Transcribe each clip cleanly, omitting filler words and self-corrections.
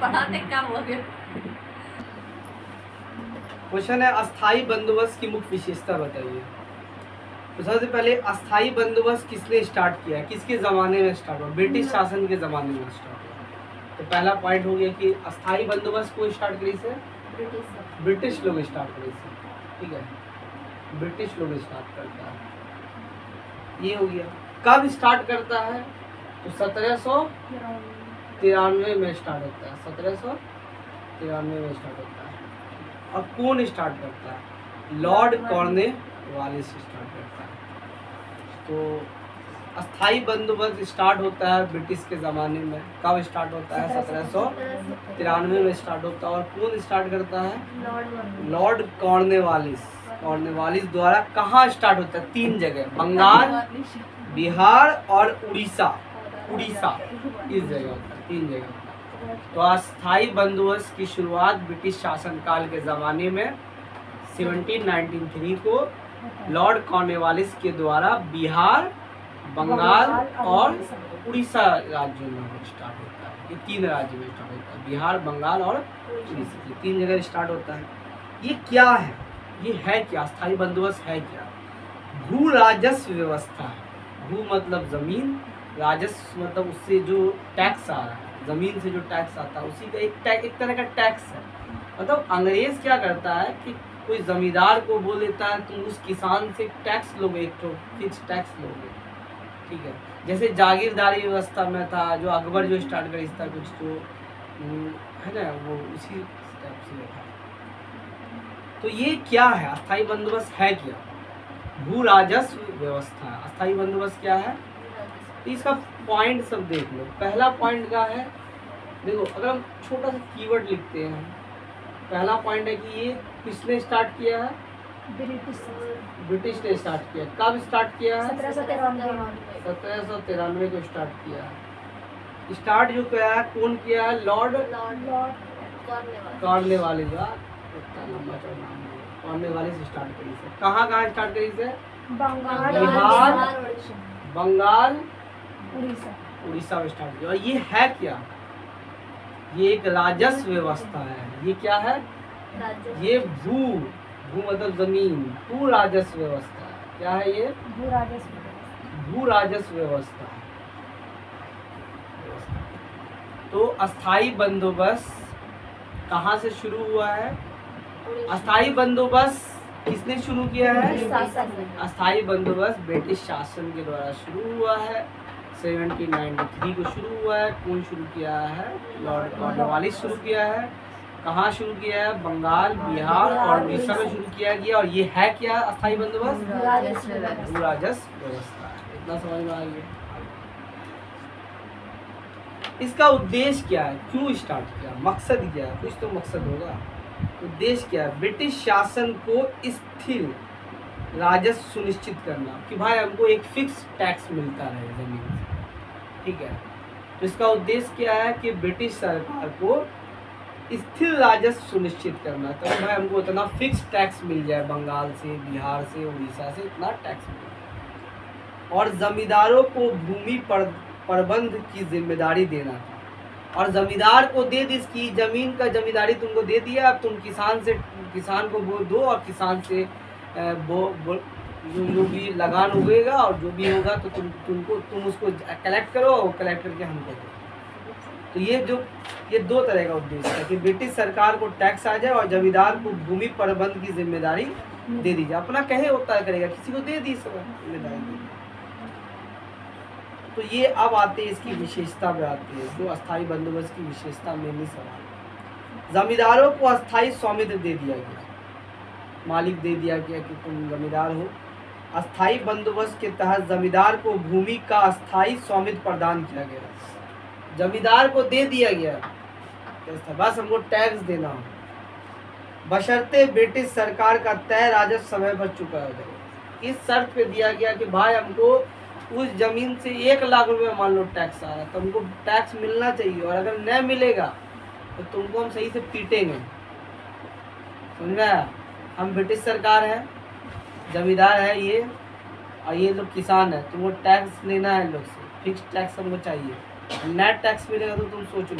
पढ़ाते कम हो गए। क्वेश्चन है अस्थाई बंदोबस्त की मुख्य विशेषता बताइए। तो सबसे पहले अस्थाई बंदोबस्त किसने स्टार्ट किया है, किसके ज़माने में स्टार्ट हुआ? ब्रिटिश शासन के ज़माने में स्टार्ट हुआ। तो पहला पॉइंट हो गया कि अस्थाई बंदोबस्त को स्टार्ट करी से ब्रिटिश लोग स्टार्ट करे से, ठीक है, ब्रिटिश लोग स्टार्ट करता है, ये हो गया। कब स्टार्ट करता है? तो 1793 में स्टार्ट होता है, 1793 में स्टार्ट होता है। और कौन स्टार्ट करता है? लॉर्ड कॉर्नवालिस स्टार्ट करता है। तो अस्थाई बंदोबस्त स्टार्ट होता है ब्रिटिश के ज़माने में। कब स्टार्ट होता है? 1793 में स्टार्ट होता है। और कौन स्टार्ट करता है? Lord Cornwallis. कॉर्नवालिस द्वारा कहाँ स्टार्ट होता है? 3 जगह, बंगाल, बिहार और उड़ीसा। उड़ीसा इस जगह होता है, 3 जगह होता है। तो अस्थाई बंदोबस्त की शुरुआत ब्रिटिश शासनकाल के ज़माने में 1793 को लॉर्ड कॉर्नवालिस के द्वारा बिहार, बंगाल और उड़ीसा राज्यों में स्टार्ट होता है। ये 3 राज्य में स्टार्ट होता है, बिहार, बंगाल और उड़ीसा, ये 3 जगह स्टार्ट होता है। ये क्या है? ये है क्या? अस्थाई बंदोबस्त है क्या? भू राजस्व व्यवस्था है। भू मतलब जमीन, राजस्व मतलब उससे जो टैक्स आ रहा है, जमीन से जो टैक्स आता है उसी का एक तरह का टैक्स है। मतलब अंग्रेज क्या करता है कि कोई जमींदार को बोल देता है तुम उस किसान से टैक्स लोगे, एक तो फिक्स टैक्स लोगे, ठीक है। जैसे जागीरदारी व्यवस्था में था, जो अकबर जो स्टार्ट करी था, कुछ जो है ना, वो उसी टाइप से था। तो ये क्या है? अस्थाई बंदोबस्त है क्या? भू राजस्व व्यवस्था। अस्थाई बंदोबस्त क्या है? तो इसका पॉइंट सब देख लो। पहला पॉइंट क्या है? देखो, अगर हम छोटा सा कीवर्ड लिखते हैं, पहला पॉइंट है कि ये किसने स्टार्ट किया है? ब्रिटिश ने स्टार्ट किया। कब स्टार्ट किया है? 1793 को स्टार्ट किया है। स्टार्ट जो किया है, कौन किया है? Lord Cornwallis. कॉर्नवालिस स्टार्ट करी से। कहाँ कहाँ स्टार्ट करी से? बिहार, बंगाल, उड़ीसा में स्टार्ट किया। और ये है क्या? ये एक राजस्व व्यवस्था है। ये क्या है? ये भू मतलब जमीन, भू राजस्व व्यवस्था है। क्या है ये? भू राजस्व व्यवस्था है। तो अस्थाई बंदोबस्त कहाँ से शुरू हुआ है? अस्थाई बंदोबस्त किसने शुरू किया है? अस्थाई बंदोबस्त ब्रिटिश शासन के द्वारा शुरू हुआ है। 1793 को शुरू हुआ है। कौन शुरू किया है? लॉर्ड कॉर्नवालिस शुरू किया है। कहाँ शुरू किया है? बंगाल, बिहार और उड़ीसा में शुरू किया गया। और ये है क्या? अस्थाई बंदोबस्त भू राजस्व व्यवस्था। इतना समझ में आ गया? इसका उद्देश्य क्या है? क्यों स्टार्ट किया? मकसद क्या है? कुछ तो मकसद होगा। उद्देश्य क्या है? ब्रिटिश शासन को स्थिर राजस्व सुनिश्चित करना, कि भाई हमको एक फिक्स टैक्स मिलता रहे जमीन से, ठीक है। तो इसका उद्देश्य क्या है? कि ब्रिटिश सरकार को स्थिर राजस्व सुनिश्चित करना, तो भाई हमको इतना फिक्स टैक्स मिल जाए, बंगाल से, बिहार से, उड़ीसा से इतना टैक्स मिल जाए। और जमींदारों को भूमि प्रबंध की जिम्मेदारी देना था। और जमींदार को दे दी इसकी जमीन का जिम्मेदारी तुमको दे दिया। अब तुम किसान को वो दो, और किसान से जो भी लगान उगेगा और जो भी होगा तो तुम उसको कलेक्ट करो, और कलेक्ट करके हमको दो। तो ये 2 तरह का उद्देश्य है कि ब्रिटिश सरकार को टैक्स आ जाए और जमींदार को भूमि प्रबंध की जिम्मेदारी दे दी जाए। अपना कहे होता करेगा, किसी को दे दी जिम्मेदारी। तो ये अब आते हैं इसकी विशेषता पे आती है, जो अस्थाई बंदोबस्त की विशेषता में नहीं सवाल। जमींदारों को अस्थाई स्वामित्व दे दिया गया, मालिक दे दिया गया कि तुम जमींदार हो। अस्थाई बंदोबस्त के तहत जमींदार को भूमि का अस्थाई स्वामित्व प्रदान किया गया। जमींदार को दे दिया गया, बस हमको टैक्स देना हो, बशर्ते ब्रिटिश सरकार का तय राजस्व समय पर चुका हो जाए। इस शर्त पे दिया गया कि भाई हमको उस जमीन से 1 लाख रुपए मान लो टैक्स आ रहा है, तो हमको टैक्स मिलना चाहिए। और अगर न मिलेगा तो तुमको हम सही से पीटेंगे। समझ गया? हम ब्रिटिश सरकार है, जमींदार है ये, और ये लोग किसान है। तुमको टैक्स लेना है लोग से, फिक्स टैक्स हमको चाहिए। नेट टैक्स मिलेगा तो तुम सोच लो।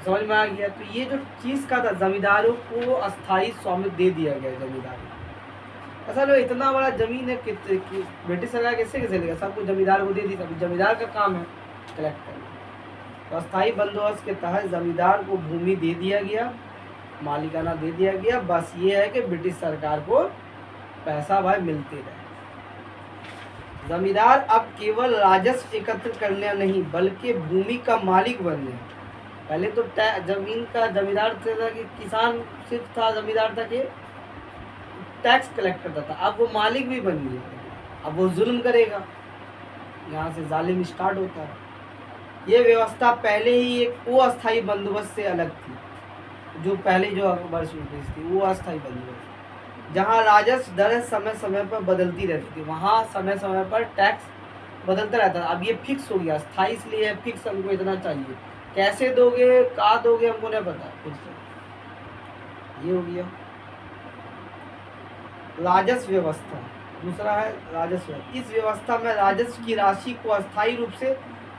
समझ में आ गया। तो ये जो चीज़ का था, जमींदारों को अस्थाई स्वामित्व दे दिया गया जमींदारी। ऐसा लो इतना बड़ा जमीन है कि ब्रिटिश सरकार कैसे कैसे लेगा, सब कुछ जमींदार को दे दी। अभी जमींदार का काम है कलेक्ट करना। तो अस्थाई बंदोबस्त के तहत जमींदार को भूमि दे दिया गया, मालिकाना दे दिया गया। बस ये है कि ब्रिटिश सरकार को पैसा भाई मिलते रहे। जमींदार अब केवल राजस्व एकत्र करने नहीं बल्कि भूमि का मालिक बन गया। पहले तो जमीन का जमींदार था कि किसान सिर्फ था, जमींदार था कि टैक्स कलेक्ट करता था। अब वो मालिक भी बन गया, अब वो जुल्म करेगा। यहाँ से जालिम स्टार्ट होता है। ये व्यवस्था पहले ही एक अस्थाई बंदोबस्त से अलग थी। जो पहले जो अकबर ब्रिटिश थी वो अस्थाई बंदोबस्त, जहाँ राजस्व दरें समय समय पर बदलती रहती थी, वहाँ समय समय पर टैक्स बदलता रहता था। अब ये फिक्स हो गया, स्थाई इसलिए है फिक्स, हमको इतना चाहिए। कैसे दोगे, कहाँ दोगे, हमको नहीं पता। फिक्स ये हो गया। राजस्व व्यवस्था दूसरा है राजस्व। इस व्यवस्था में राजस्व की राशि को अस्थायी रूप से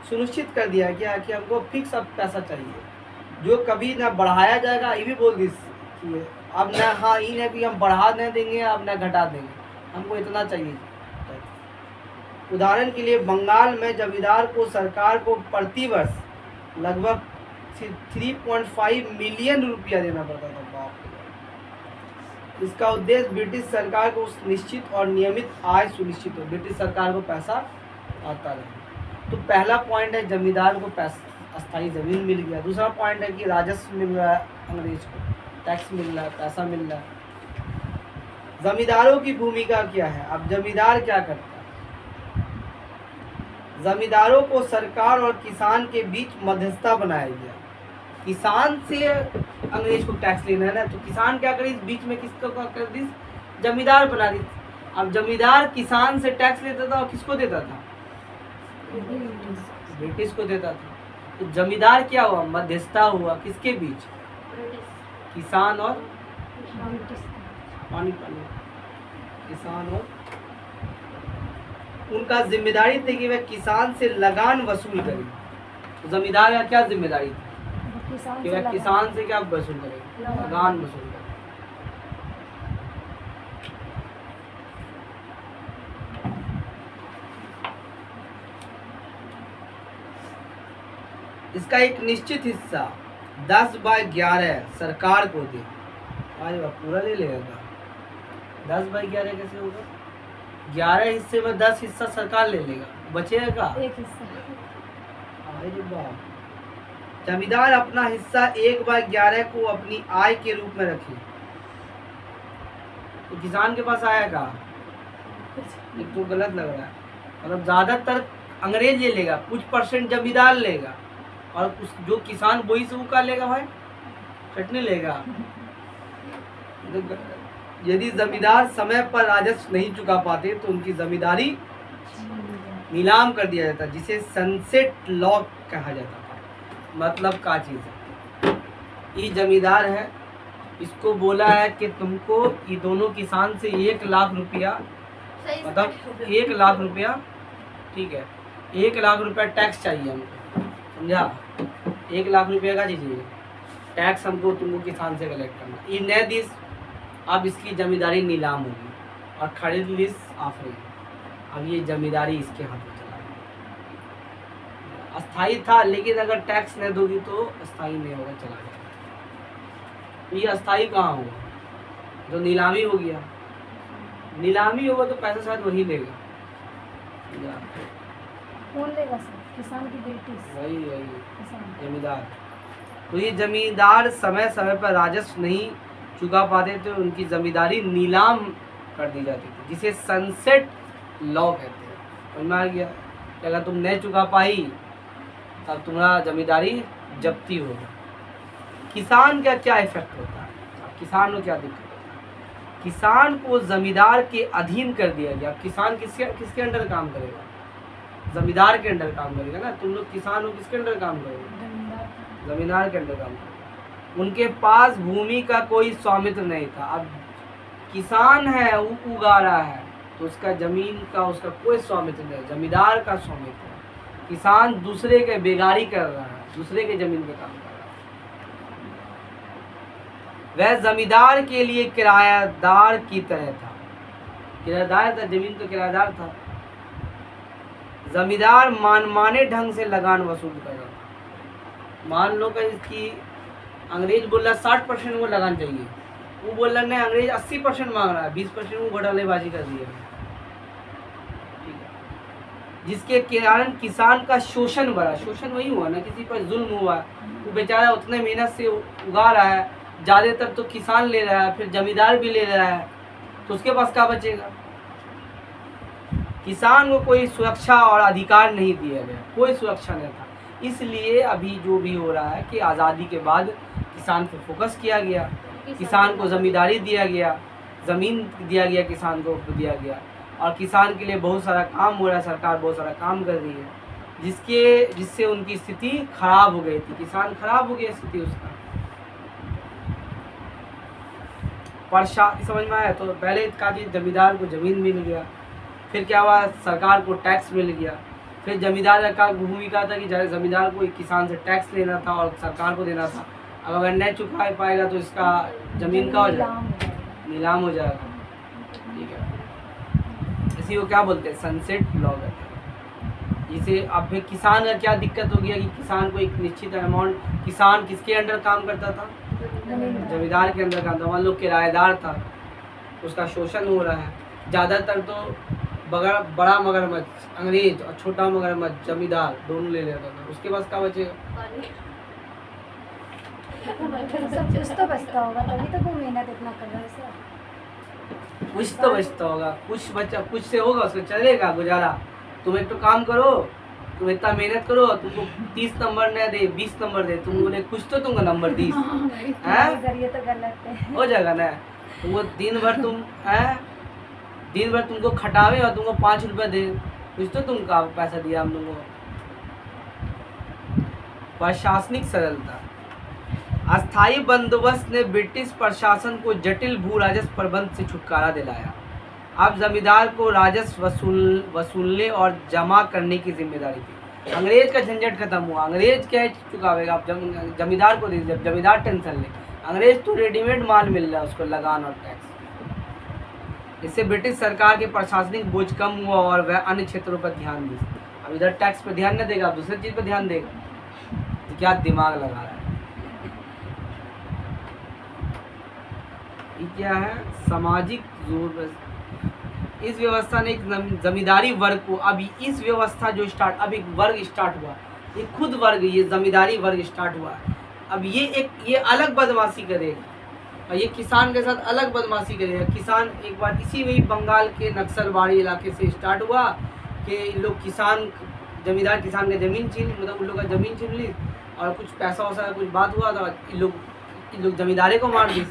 सुनिश्चित कर दिया गया कि हमको फिक्स अब पैसा चाहिए, जो कभी ना बढ़ाया जाएगा। ये भी बोल दी कि अब ना, हाँ ये नहीं कि हम बढ़ा नहीं देंगे, अब ना घटा देंगे, हमको इतना चाहिए। उदाहरण के लिए बंगाल में जमींदार को सरकार को प्रति वर्ष लगभग 3.5 मिलियन रुपया देना पड़ता था। बाप रे। इसका उद्देश्य ब्रिटिश सरकार को निश्चित और नियमित आय सुनिश्चित हो, ब्रिटिश सरकार को पैसा आता रहे। तो पहला पॉइंट है जमींदार को पैसा, अस्थायी जमीन मिल गया। दूसरा पॉइंट है कि राजस्व मिल रहा है, अंग्रेज को टैक्स मिल रहा है, पैसा मिल रहा है। जमींदारों की भूमिका क्या है? अब जमींदार क्या करता है? जमींदारों को सरकार और किसान के बीच मध्यस्थता बनाया गया। किसान से अंग्रेज को टैक्स लेना है ना, तो किसान क्या करे, इस बीच में किसको कर दी, जमींदार बना दी। अब जमींदार किसान से टैक्स लेता था और किसको देता था? ब्रिटिश को देता था। तो जमींदार क्या हुआ, मध्यस्थता हुआ किसके बीच? किसान और पानी किसान और उनका जिम्मेदारी थी कि वह किसान से लगान वसूल करें। तो जमींदार का क्या जिम्मेदारी थी कि वह किसान से क्या वसूल करे, लगान वसूल करे। इसका एक निश्चित हिस्सा 10/11 सरकार को दे। अरे वाह, पूरा ले लेगा। 10/11 कैसे होगा? 11 हिस्से में 10 हिस्सा सरकार ले लेगा, बचेगा एक हिस्सा। अरे बाप। जमींदार अपना हिस्सा 1/11 को अपनी आय के रूप में रखे। तो किसान के पास आएगा, एक तो गलत लग रहा है। मतलब ज्यादातर अंग्रेज ले लेगा, कुछ परसेंट जमींदार लेगा, और उस जो किसान बोई से वो का लेगा भाई, चटनी लेगा। यदि जमींदार समय पर राजस्व नहीं चुका पाते तो उनकी जमींदारी नीलाम कर दिया जाता, जिसे सनसेट लॉ कहा जाता था। मतलब क्या चीज़ है, ये जमींदार है, इसको बोला है कि तुमको ये दोनों किसान से 1 लाख रुपया, मतलब 1 लाख रुपया, ठीक है, 1 लाख रुपया टैक्स चाहिए हमको, समझा? 1 लाख रुपया का चाहिए टैक्स हमको, तुमको किसान से कलेक्ट करना। ये नए दिस अब इसकी जमींदारी नीलाम होगी और खरीद लिस्ट आफरी। अब ये जमींदारी इसके हाथ में चला गया। अस्थाई था, लेकिन अगर टैक्स नहीं दोगी तो अस्थाई नहीं होगा, चला गया। ये अस्थाई कहाँ हुआ? तो नीलामी हो गया। नीलामी होगा तो पैसा शायद वही लेगा। कौन लेगा सर? किसान की बेटी। वही जमींदार। तो ये जमींदार समय समय पर राजस्व नहीं चुका पाते तो उनकी जमींदारी नीलाम कर दी जाती थी, जिसे सनसेट लॉ कहते हैं। समझ में आ गया? अगर तुम नहीं चुका पाई तब तुम्हारा जमींदारी जब्ती होगा। किसान का क्या इफेक्ट होता है? किसान को क्या दिक्कत होता है? किसान को जमींदार के अधीन कर दिया गया। किसान किसके अंडर काम करेगा? जमींदार के अंडर काम करेगा ना। तुम लोग किसान हो, किसके अंडर काम करोगे? जमींदार के अंडर काम करेगा। उनके पास भूमि का कोई स्वामित्व नहीं था। अब किसान है, वो उगा रहा है, तो उसका जमीन का उसका कोई स्वामित्व नहीं, जमींदार का स्वामित्व है। किसान दूसरे के बेगारी कर रहा है, दूसरे के जमीन पे काम कर रहा है। वह जमींदार के लिए किरायादार की तरह था। किरायादार था, जमीन तो किरायादार था। जमींदार मनमाने ढंग से लगान वसूल कर रहा था। मान लो कि इसकी अंग्रेज बोल रहा 60% वो लगान चाहिए, वो बोल रहा नहीं अंग्रेज 80% मांग रहा है, 20% वो घोटालेबाजी कर रही है। ठीक है, जिसके कारण किसान का शोषण बढ़ा। शोषण वही हुआ ना, किसी पर जुल्म हुआ, वो बेचारा उतने मेहनत से उगा रहा है, ज़्यादातर तो किसान ले रहा है, फिर जमींदार भी ले रहा है, तो उसके पास क्या बचेगा। किसान को कोई सुरक्षा और अधिकार नहीं दिया गया, कोई सुरक्षा नहीं था। इसलिए अभी जो भी हो रहा है कि आज़ादी के बाद किसान पे फोकस किया गया, किसान को ज़मींदारी दिया गया, ज़मीन दिया गया, किसान को दिया गया, और किसान के लिए बहुत सारा काम हो रहा है, सरकार बहुत सारा काम कर रही है, जिससे उनकी स्थिति खराब हो गई थी। किसान खराब हो गया स्थिति उसका। समझ में आया। तो पहले का चीज़ जमींदार को ज़मीन मिल गया, फिर क्या हुआ, सरकार को टैक्स मिल गया, फिर जमींदार का भूमिका था कि जमींदार को किसान से टैक्स लेना था और सरकार को देना था। अब अगर नहीं चुका पाएगा तो इसका ज़मीन का हो जाएगा, नीलाम हो जाएगा। ठीक है, इसी को क्या बोलते हैं, सनसेट लॉ कहते हैं। जिसे अब फिर किसान का क्या दिक्कत हो गया कि किसान को एक निश्चित अमाउंट, किसान किसके अंडर काम करता था, जमींदार के अंदर काम था। मान लो किराएदार था, उसका शोषण हो रहा है। ज़्यादातर तो बड़ा मगरमच्छ अंग्रेज और छोटा मगरमच्छ जमींदार दोनों ले लेता था, उसके पास क्या बचेगा। सब कुछ तो बचता होगा, तभी तो वो मेहनत इतना कर रहा है सर। कुछ तो बचता होगा, कुछ बचा, कुछ से होगा, उसको चलेगा गुजारा। तुम एक तो काम करो, तुम इतना मेहनत करो, तुमको 30 नंबर न दे, 20 नंबर दे, तुम बोले कुछ तो तुमको नंबर 30 है, जरिए तो गलत है, हो जाएगा ना। तुमको दिन भर दिन भर तुमको खटावे और तुमको 5 रुपये दे, कुछ तो तुमका पैसा दिया हम तुमको। प्रशासनिक सरलता। अस्थायी बंदोबस्त ने ब्रिटिश प्रशासन को जटिल भू राजस्व प्रबंध से छुटकारा दिलाया। अब जमींदार को राजस्व वसूलने और जमा करने की जिम्मेदारी थी। अंग्रेज का झंझट खत्म हुआ। अंग्रेज क्या चुकावेगा, अब जमींदार को दे, जब जमींदार टेंशन ले। अंग्रेज तो रेडीमेड माल मिल रहा है उसको, लगान और टैक्स। इससे ब्रिटिश सरकार के प्रशासनिक बोझ कम हुआ और वह अन्य क्षेत्रों पर ध्यान दी। अब इधर टैक्स पर ध्यान न देगा, अब दूसरी चीज़ पर ध्यान देगा। तो क्या दिमाग लगा रहा है। ये क्या है, सामाजिक जोर। इस व्यवस्था ने एक जमींदारी वर्ग को, अब इस व्यवस्था जो अब एक वर्ग स्टार्ट हुआ, ये खुद वर्ग, ये जमींदारी वर्ग स्टार्ट हुआ। अब ये अलग बदमाशी करेगा और ये किसान के साथ अलग बदमाशी करेगा। किसान एक बार इसी में बंगाल के नक्सलवाड़ी इलाके से स्टार्ट हुआ कि लोग जमींदार किसान का ज़मीन छीन, मतलब उन लोग का ज़मीन छीन ली और कुछ पैसा वैसा कुछ बात हुआ था, इन लोग जमींदारे को मार दी।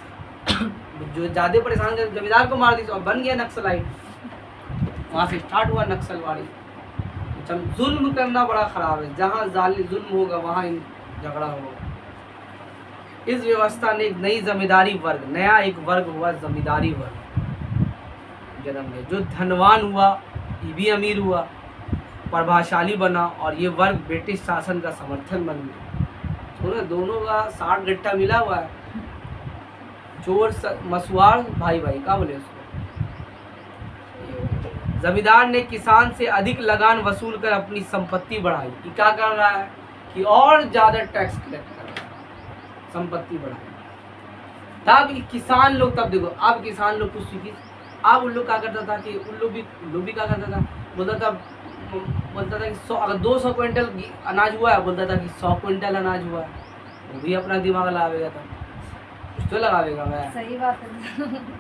जो ज़्यादा परेशान थे जमींदार को मार दी, तो अब बन गया नक्सलाइट। वहाँ से स्टार्ट हुआ नक्सलवाड़ी। जब जुल्म करना बड़ा ख़राब है, जहाँ जुल्म होगा वहाँ झगड़ा होगा। इस व्यवस्था ने एक नई जमींदारी वर्ग, नया एक वर्ग हुआ, जमींदारी वर्ग जन्म लिया, जो धनवान हुआ, ये भी अमीर हुआ, प्रभावशाली बना, और ये वर्ग ब्रिटिश शासन का समर्थन बन गया। दोनों का 60 गट्टा मिला हुआ है। चोर मसुआर भाई क्या बोले उसको। जमींदार ने किसान से अधिक लगान वसूल कर अपनी संपत्ति बढ़ाई। ये क्या कर रहा है कि और ज़्यादा टैक्स कलेक्ट कर रहा है, संपत्ति बढ़ाई। तब किसान लोग, तब देखो अब किसान लोग कुछ सीखी। अब उन लोग क्या करता था कि उन लोग भी क्या करता था, बोलता था कि 100, अगर 200 क्विंटल अनाज हुआ है, बोलता था कि 100 क्विंटल अनाज हुआ है। वो भी अपना दिमाग लगावेगा, था कुछ तो लगावेगा। मैं सही बात है।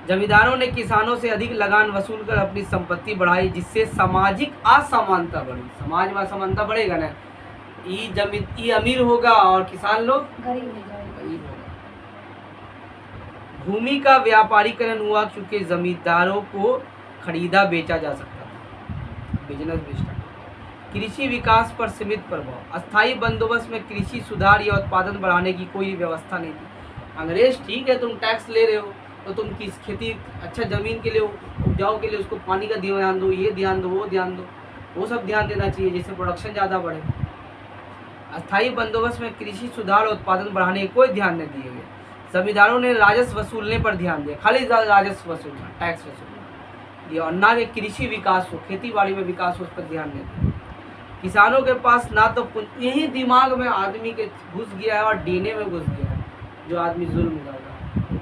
जमींदारों ने किसानों से अधिक लगान वसूल कर अपनी संपत्ति बढ़ाई, जिससे सामाजिक असमानता बढ़ी। समाज में असमानता बढ़ेगा ना, ये अमीर होगा और किसान लोग गरीब हो जाएंगे। भूमि का व्यापारीकरण हुआ, क्योंकि जमींदारों को खरीदा बेचा जा सकता था, बिजनेस भी स्टार्ट। कृषि विकास पर सीमित प्रभाव। अस्थायी बंदोबस्त में कृषि सुधार या उत्पादन बढ़ाने की कोई व्यवस्था नहीं थी। अंग्रेज ठीक है, तुम टैक्स ले रहे हो तो तुम किस खेती, अच्छा ज़मीन के लिए, उपजाऊ के लिए उसको पानी का ध्यान दो, ये ध्यान दो, वो ध्यान दो, वो सब ध्यान देना चाहिए, जिससे प्रोडक्शन ज़्यादा बढ़े। अस्थायी बंदोबस्त में कृषि सुधार और उत्पादन बढ़ाने की कोई ध्यान नहीं दिए गए। जमींदारों ने राजस्व वसूलने पर ध्यान दिया, खाली राजस्व वसूलना, टैक्स वसूलना दिया, और ना कि कृषि विकास हो, खेती बाड़ी में विकास हो, उस पर ध्यान नहीं दिया। किसानों के पास ना तो यही दिमाग में आदमी के घुस गया है और डीएनए में घुस गया है, जो आदमी जुल्म कर रहा है।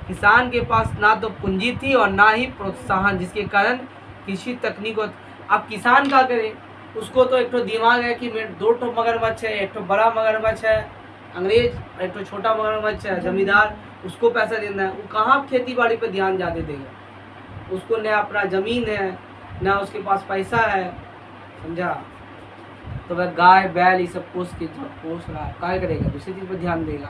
किसान के पास ना तो पूंजी थी और ना ही प्रोत्साहन, जिसके कारण कृषि तकनीक। अब किसान क्या करे, उसको तो एक तो दिमाग है कि मेरे 2 मगरमच्छ है, एक तो बड़ा मगरमच्छ है अंग्रेज, एक तो छोटा मगरमच्छ है जमींदार, उसको पैसा देना है। वो कहाँ खेती बाड़ी पे ध्यान ज़्यादा देगा, उसको न अपना ज़मीन है न उसके पास पैसा है, समझा। तो वह गाय बैल ये सब पोस रहा है, क्या करेगा, दूसरी चीज़ पर ध्यान देगा,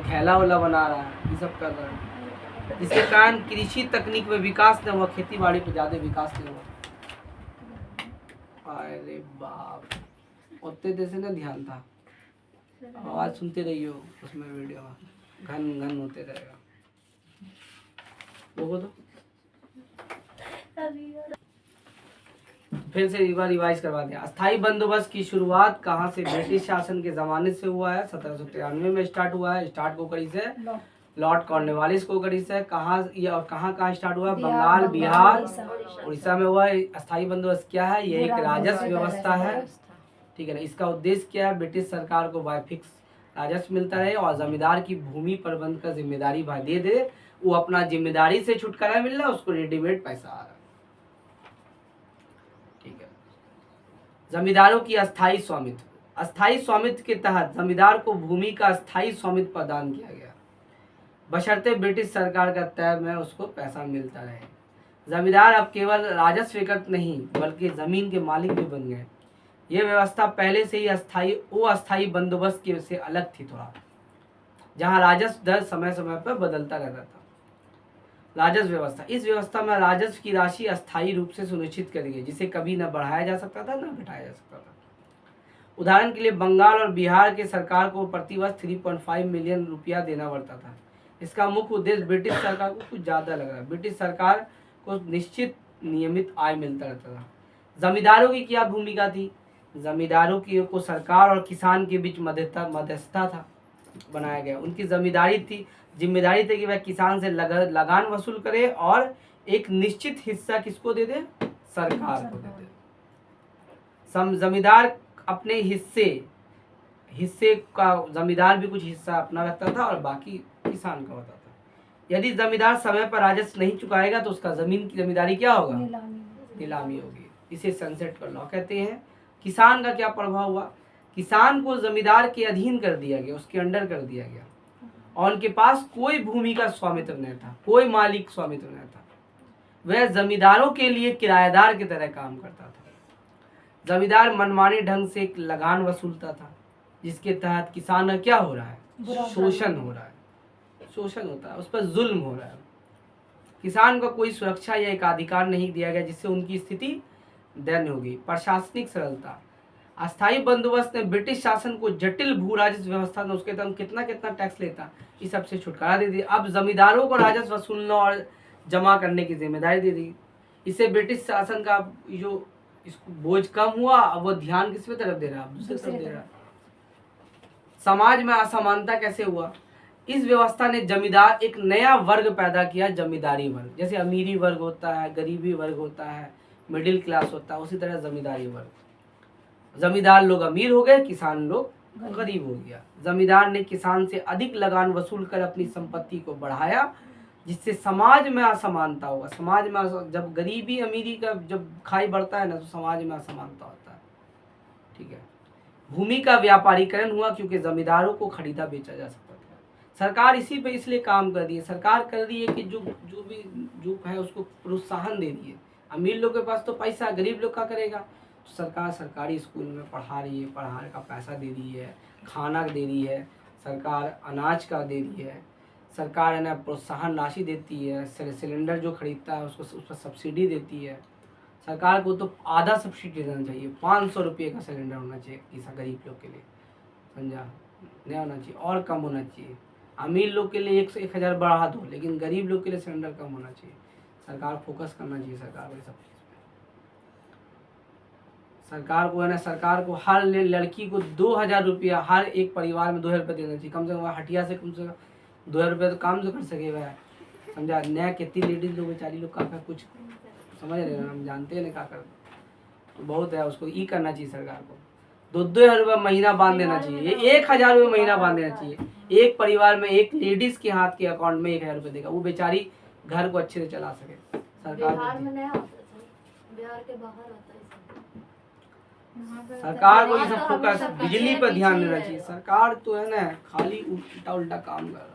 खैला वैला बना रहा है, ये सब कर रहा है, जिसके कारण कृषि तकनीक में विकास नहीं हुआ, खेती बाड़ी पे ज़्यादा विकास नहीं हुआ। अरे बाप, उतने देर से ना ध्यान था, आवाज़ सुनते रहियो, उसमें वीडियो घन घन होते रहेगा। वो तो फिर से एक बार रिवाइज करवा दें। अस्थायी बंदोबस्त की शुरुआत कहाँ से? ब्रिटिश शासन के ज़माने से हुआ है, 1793 में स्टार्ट हुआ है। स्टार्ट को करी से लॉर्ड कॉर्नवालिस को करी से। कहाँ ये और कहाँ स्टार्ट हुआ? बंगाल, बिहार, उड़ीसा में हुआ है। अस्थायी बंदोबस्त क्या है? ये एक राजस्व व्यवस्था है, ठीक है ना। इसका उद्देश्य क्या है? ब्रिटिश सरकार को बाय फिक्स राजस्व मिलता रहे और जमींदार की भूमि प्रबंध का जिम्मेदारी भाई दे दे, वो अपना जिम्मेदारी से छुटकारा मिल रहा है, उसको रेडीमेड पैसा आ रहा है, ठीक है। जमींदारों की अस्थायी स्वामित्व। अस्थायी स्वामित्व के तहत जमींदार को भूमि का अस्थायी स्वामित्व प्रदान किया गया, बशर्ते ब्रिटिश सरकार का तय में उसको पैसा मिलता रहे। जमींदार अब केवल राजस्व एकत्र नहीं बल्कि जमीन के मालिक भी बन गए। यह व्यवस्था पहले से ही अस्थायी बंदोबस्त के से अलग थी थोड़ा, जहां राजस्व दर समय समय पर बदलता रहता था। राजस्व व्यवस्था, इस व्यवस्था में राजस्व की राशि अस्थायी रूप से सुनिश्चित करी गई, जिसे कभी न बढ़ाया जा सकता था न घटाया जा सकता था। उदाहरण के लिए बंगाल और बिहार के सरकार को प्रतिवर्ष 3.5 मिलियन रुपया देना पड़ता था। इसका मुख्य उद्देश्य ब्रिटिश सरकार को कुछ ज़्यादा लग रहा है, ब्रिटिश सरकार को निश्चित नियमित आय मिलता रहता था। जमींदारों की क्या भूमिका थी? जमींदारों की को सरकार और किसान के बीच मध्यस्थता था बनाया गया। उनकी जिम्मेदारी थी कि वह किसान से लगान वसूल करे और एक निश्चित हिस्सा किसको दे दे? सरकार को दे दे। जमींदार अपने हिस्से का जमींदार भी कुछ हिस्सा अपना रखता था और बाकी किसान का होता था। यदि जमींदार समय पर राजस्व नहीं चुकाएगा तो उसका जमीन की जमींदारी क्या होगा? नीलामी होगी। इसे सनसेट का लॉ कहते हैं। किसान का क्या प्रभाव हुआ? किसान को जमींदार के अधीन कर दिया गया, उसके अंडर कर दिया गया और उनके पास कोई भूमि का स्वामित्व नहीं था, कोई मालिक स्वामित्व नहीं था। वह जमींदारों के लिए किराएदार की तरह काम करता था। जमींदार मनमाने ढंग से एक लगान वसूलता था, जिसके तहत किसान का क्या हो रहा है? शोषण हो रहा है, शोषण होता है, उस पर जुल्म हो रहा है। किसान को कोई सुरक्षा या एकाधिकार नहीं दिया गया, जिससे उनकी स्थिति दयनीय होगी। प्रशासनिक सरलता। अस्थायी बंदोबस्त ने ब्रिटिश शासन को जटिल भू राजस्व व्यवस्था में उसके तहत कितना टैक्स लेता, इस सब से छुटकारा दे दिया। अब जमींदारों को राजस्व वसूलना और जमा करने की जिम्मेदारी दे दी। इससे ब्रिटिश शासन का जो इसको बोझ कम हुआ, अब वो ध्यान किस पे तरफ दे रहा है? दूसरी तरफ दे रहा है। समाज में असमानता कैसे हुआ? इस व्यवस्था ने जमींदार एक नया वर्ग पैदा किया, जमींदारी वर्ग। जैसे अमीरी वर्ग होता है, गरीबी वर्ग होता है, मिडिल क्लास होता है, उसी तरह जमींदारी वर्ग। जमींदार लोग अमीर हो गए, किसान लोग गरीब हो गया। जमींदार ने किसान से अधिक लगान वसूल कर अपनी संपत्ति को बढ़ाया, जिससे समाज में असमानता होगा। समाज में जब गरीबी अमीरी का जब खाई बढ़ता है ना, तो समाज में असमानता होता है, ठीक है। भूमि का व्यापारीकरण हुआ, क्योंकि जमींदारों को खरीदा बेचा जा सकता था। सरकार इसी पे इसलिए काम कर रही है, सरकार कर रही है कि जो है उसको प्रोत्साहन दे रही है। अमीर लोग के पास तो पैसा, गरीब लोग क्या करेगा? तो सरकार सरकारी स्कूल में पढ़ा रही है, पढ़ाने का पैसा दे रही है, खाना दे रही है, सरकार अनाज का दे रही है, सरकार है ना प्रोत्साहन राशि देती है, सिलेंडर जो खरीदता है उसको उस पर सब्सिडी देती है। सरकार को तो आधा सब्सिडी देना चाहिए, 500 रुपये का सिलेंडर होना चाहिए किसी गरीब लोग के लिए, समझा, नहीं होना चाहिए और कम होना चाहिए। अमीर लोग के लिए 1,000 बढ़ा दो, लेकिन गरीब लोग के लिए सिलेंडर कम होना चाहिए। सरकार फोकस करना चाहिए, सरकार को सब चीज़ पे। सरकार को है ना, सरकार को हर लड़की को 2000 रुपया, हर एक परिवार में 2000 रुपया देना चाहिए कम से कम। हटिया से कम 2000 रुपया तो काम तो कर सके वह, समझा। नया कितनी लेडीज लोग बेचारी लोग का कुछ समझ रहे हैं, हम जानते हैं ना क्या कर, तो बहुत है, उसको ई करना चाहिए सरकार को। 2-2 हजार महीना बांध देना चाहिए, 1000 रुपये महीना बांध देना चाहिए। एक परिवार में एक लेडीज के हाथ के अकाउंट में 1000 रुपये देगा, वो बेचारी घर को अच्छे से चला सके। सरकार बिहार को में नहीं होता सर, बिहार के बाहर होता है सब। सरकार को ये सब तो फोकस हम सब बिजली पीछे पर ध्यान ही देना है। चाहिए। सरकार तो है ना खाली उल्टा उल्टा काम कर रहा है।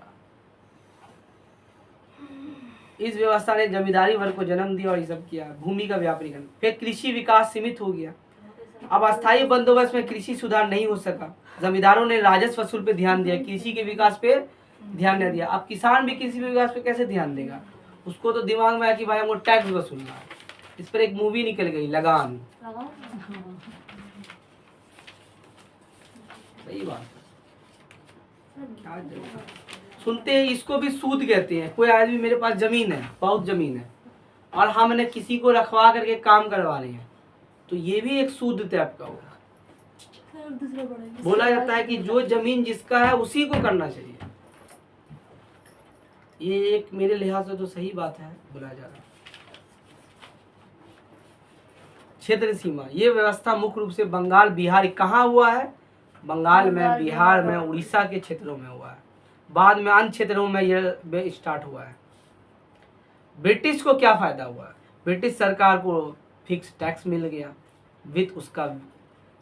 इस व्यवस्था ने जमींदारी वर्ग को जन्म दिया और ये सब किया। भूमि का व्यापारीकरण, फिर कृषि विकास सीमित हो गया। अब अस्थायी बंदोबस्त में कृषि सुधार नहीं हो सका। जमींदारों ने राजस्व वसूल पे ध्यान दिया, कृषि के विकास पे ध्यान नहीं दिया। अब किसान भी कृषि विकास पे कैसे ध्यान देगा? उसको तो दिमाग में आया कि भाई हमको टैक्स वसूलना है। इस पर एक मूवी निकल गई लगान। सही बात है। क्या जरूरत? सुनते हैं इसको भी सूद कहते हैं। कोई आदमी मेरे पास जमीन है, बहुत जमीन है, और हमने किसी को रखवा करके काम करवा रहे हैं, तो ये भी एक सूद टाइप का होगा। बोला जाता है कि जो जमीन जिसका है उसी को करना चाहिए। ये एक मेरे लिहाज से तो सही बात है, बोला जा रहा है। क्षेत्र सीमा, ये व्यवस्था मुख्य रूप से बंगाल बिहार, कहाँ हुआ है? बंगाल में, बिहार में, उड़ीसा के क्षेत्रों में हुआ है। बाद में अन्य क्षेत्रों में यह स्टार्ट हुआ है। ब्रिटिश को क्या फायदा हुआ है? ब्रिटिश सरकार को फिक्स टैक्स मिल गया, वित्त उसका,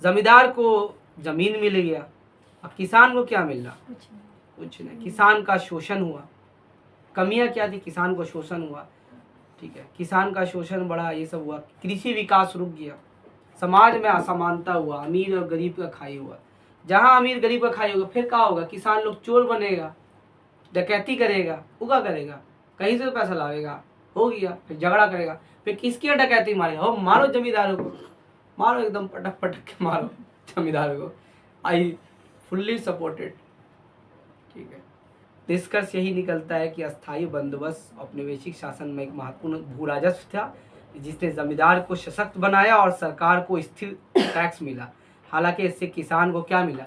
जमींदार को जमीन मिल गया। अब किसान को क्या मिल रहा? कुछ नहीं। किसान का शोषण हुआ। कमियां क्या थी? किसान को शोषण हुआ, ठीक है, किसान का शोषण बढ़ा, ये सब हुआ। कृषि विकास रुक गया। समाज में असमानता हुआ, अमीर और गरीब का खाई हुआ। जहाँ अमीर गरीब का खाई होगा, फिर क्या होगा? किसान लोग चोर बनेगा, डकैती करेगा, उगा करेगा, कहीं से तो पैसा लाएगा, हो गया, फिर झगड़ा करेगा, फिर किसकी डकैती मारेगा? हो मारो जमींदारों को, मारो एकदम पटक पटक के मारो जमींदारों को। आई फुल्ली सपोर्टेड, ठीक है। निष्कर्ष यही निकलता है कि अस्थायी बंदोबस्त औपनिवेशिक शासन में एक महत्वपूर्ण भू राजस्व था, जिसने जमींदार को सशक्त बनाया और सरकार को स्थिर टैक्स मिला। हालांकि इससे किसान को क्या मिला?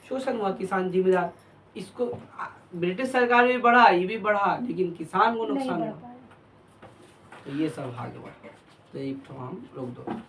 शोषण हुआ। किसान जिम्मेदार, इसको ब्रिटिश सरकार भी बढ़ा, ये भी बढ़ा, लेकिन किसान को नुकसान हुआ। तो ये सब भाग हुआ। तो एक तो हम रोक दो।